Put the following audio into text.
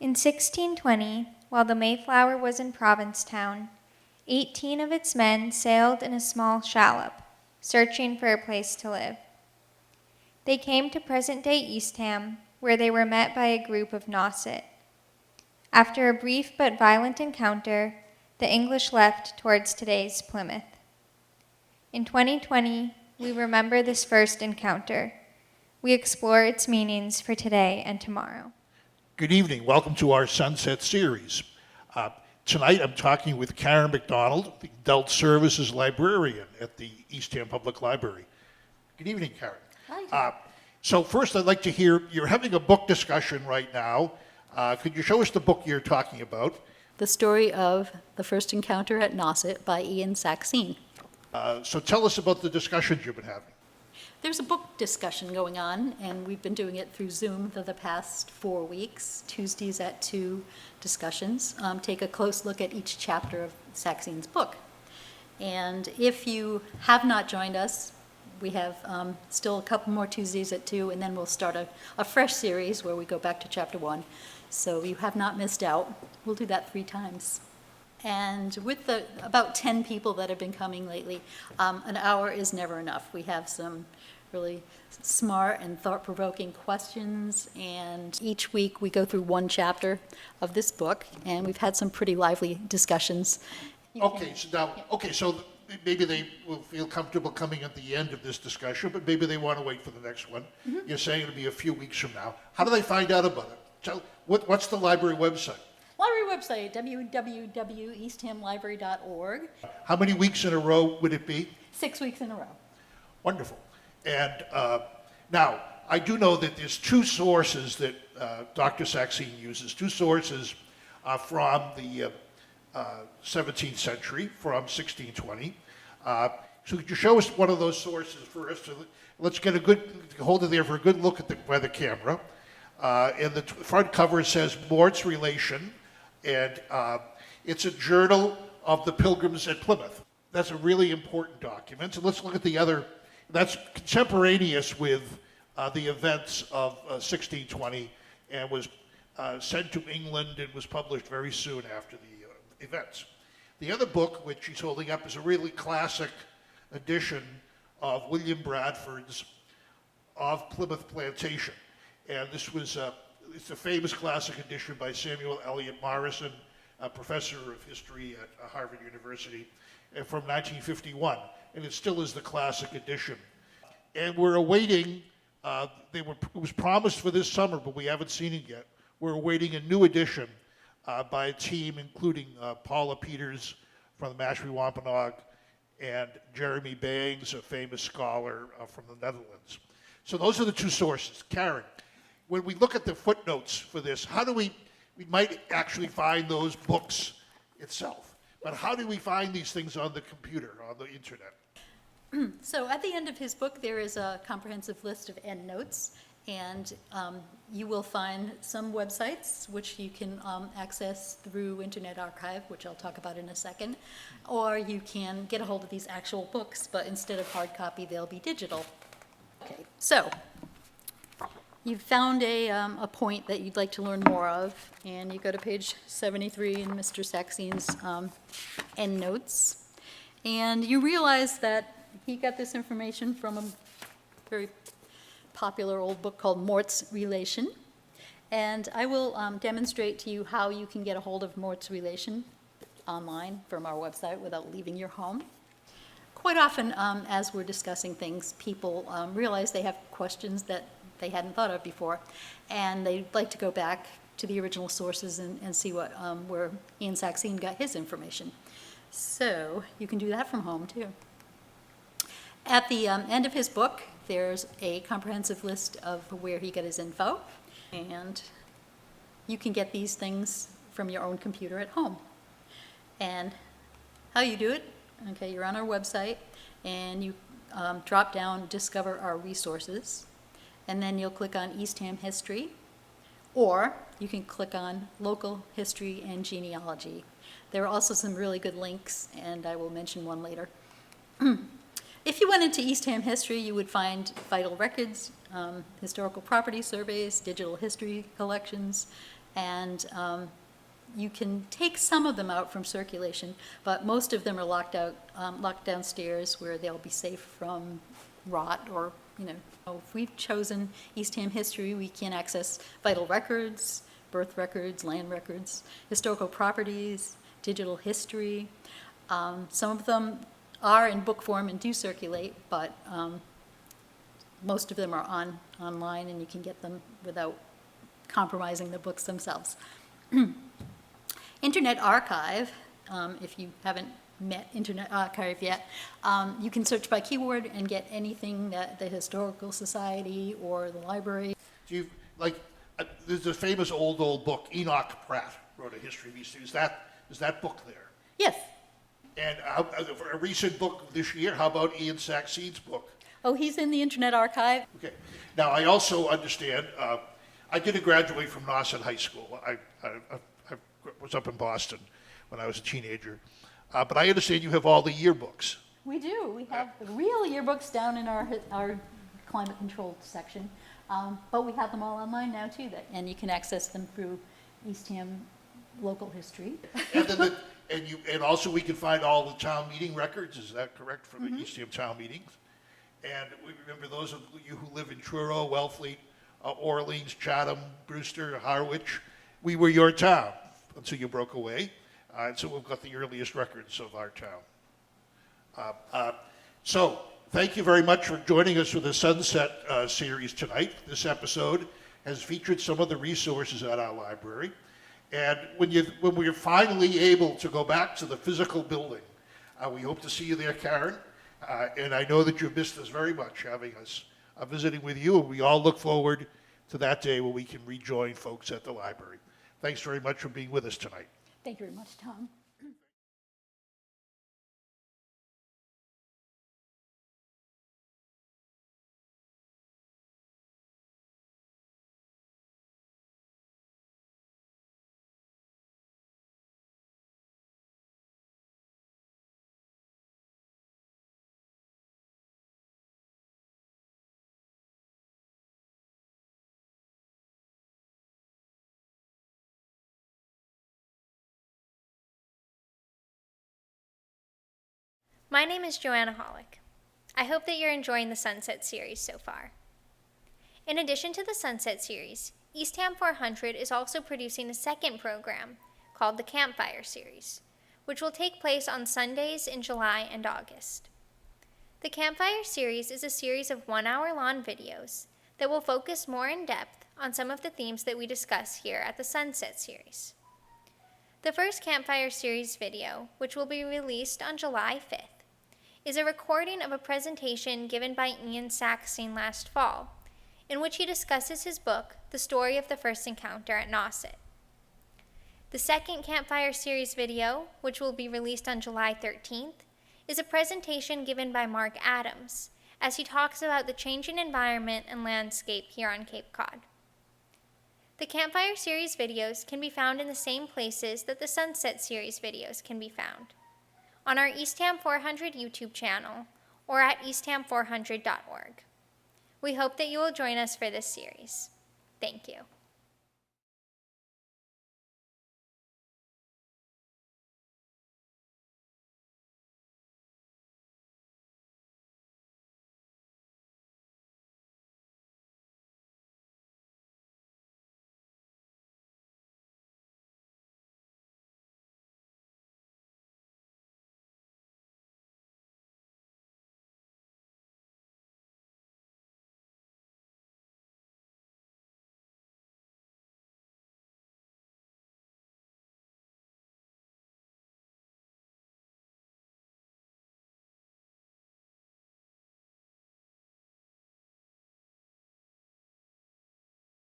In 1620, while the Mayflower was in Provincetown, 18 of its men sailed in a small shallop, searching for a place to live. They came to present-day Eastham, where they were met by a group of Nauset. After a brief but violent encounter, the English left towards today's Plymouth. In 2020, we remember this first encounter. We explore its meanings for today and tomorrow. Good evening. Welcome to our Sunset Series. Tonight I'm talking with Karen MacDonald, the Adult Services Librarian at the Eastham Public Library. Good evening, Karen. Hi. So first I'd like to hear, you're having a book discussion right now. Could you show us the book you're talking about? The Story of the First Encounter at Nauset by Ian Saxene. So tell us about the discussions you've been having. There's a book discussion going on, and we've been doing it through Zoom for the past 4 weeks, Tuesdays at 2 discussions. Take a close look at each chapter of Saxene's book. And if you have not joined us, we have still a couple more Tuesdays at 2, and then we'll start a fresh series where we go back to chapter 1. So you have not missed out. We'll do that 3 times. And with the about 10 people that have been coming lately, an hour is never enough. We have some really smart and thought-provoking questions, and each week we go through one chapter of this book, and we've had some pretty lively discussions. So maybe they will feel comfortable coming at the end of this discussion, but maybe they want to wait for the next one. Mm-hmm. You're saying it'll be a few weeks from now. How do they find out about it? What's the library website? Library website, www.easthamlibrary.org. How many weeks in a row would it be? 6 weeks in a row. Wonderful. And now, I do know that there's 2 sources that Dr. Saxene uses, 2 sources from the 17th century, from 1620. So could you show us one of those sources first? So let's get hold of there for a good look by the camera. And the front cover says Mort's Relation, and it's a journal of the Pilgrims at Plymouth. That's a really important document. So let's look at the other. That's contemporaneous with the events of 1620 and was sent to England and was published very soon after the events. The other book, which she's holding up, is a really classic edition of William Bradford's Of Plymouth Plantation. And this was it's a famous classic edition by Samuel Eliot Morison, a professor of history at Harvard University, from 1951. And it still is the classic edition. And we're awaiting, it was promised for this summer, but we haven't seen it yet. We're awaiting a new edition by a team including Paula Peters from the Mashpee Wampanoag and Jeremy Bangs, a famous scholar from the Netherlands. So those are the 2 sources. Karen, when we look at the footnotes for this, how do we might actually find those books itself, but how do we find these things on the computer, on the internet? So at the end of his book, there is a comprehensive list of endnotes, and you will find some websites which you can access through Internet Archive, which I'll talk about in a second, or you can get a hold of these actual books, but instead of hard copy, they'll be digital. Okay, so you've found a point that you'd like to learn more of, and you go to page 73 in Mr. Saxene's endnotes, and you realize that he got this information from a very popular old book called Mort's Relation. And I will demonstrate to you how you can get a hold of Mort's Relation online from our website without leaving your home. Quite often, as we're discussing things, people realize they have questions that they hadn't thought of before, and they'd like to go back to the original sources and see where Ian Saxene got his information. So you can do that from home, too. At the end of his book, there's a comprehensive list of where he got his info, and you can get these things from your own computer at home. And how you do it, okay, you're on our website, and you drop down Discover Our Resources, and then you'll click on Eastham History, or you can click on Local History and Genealogy. There are also some really good links, and I will mention one later. If you went into Eastham History, you would find vital records, historical property surveys, digital history collections, And you can take some of them out from circulation, but most of them are locked downstairs where they'll be safe from rot or, if we've chosen Eastham history, we can access vital records, birth records, land records, historical properties, digital history. Some of them are in book form and do circulate, but most of them are online and you can get them without compromising the books themselves. Internet Archive, if you haven't met Internet Archive yet, you can search by keyword and get anything that the Historical Society or the library. There's a famous old book, Enoch Pratt wrote a history of Eastham. Is that book there? Yes. And a recent book this year, how about Ian Saxeed's book? Oh, he's in the Internet Archive. Okay. Now, I also understand, I didn't graduate from Nauset High School. I was up in Boston when I was a teenager. But I understand you have all the yearbooks. We do. We have the real yearbooks down in our climate-controlled section. But we have them all online now, too, and you can access them through Eastham local history. And also we can find all the town meeting records, is that correct, from the Eastham town meetings? And we remember those of you who live in Truro, Wellfleet, Orleans, Chatham, Brewster, Harwich, we were your town until you broke away. And so we've got the earliest records of our town. So thank you very much for joining us for the Sunset series tonight. This episode has featured some of the resources at our library. And when we're finally able to go back to the physical building, we hope to see you there, Karen. And I know that you've missed us very much, having us visiting with you. And we all look forward to that day when we can rejoin folks at the library. Thanks very much for being with us tonight. Thank you very much, Tom. My name is Joanna Hollick. I hope that you're enjoying the Sunset series so far. In addition to the Sunset series, Eastham 400 is also producing a second program called the Campfire Series, which will take place on Sundays in July and August. The Campfire Series is a series of 1-hour-long videos that will focus more in depth on some of the themes that we discuss here at the Sunset series. The first Campfire Series video, which will be released on July 5th, is a recording of a presentation given by Ian Saxeed last fall, in which he discusses his book, The Story of the First Encounter at Nauset. The second Campfire Series video, which will be released on July 13th, is a presentation given by Mark Adams, as he talks about the changing environment and landscape here on Cape Cod. The Campfire Series videos can be found in the same places that the Sunset Series videos can be found, on our Eastham 400 YouTube channel or at eastham400.org. We hope that you will join us for this series. Thank you.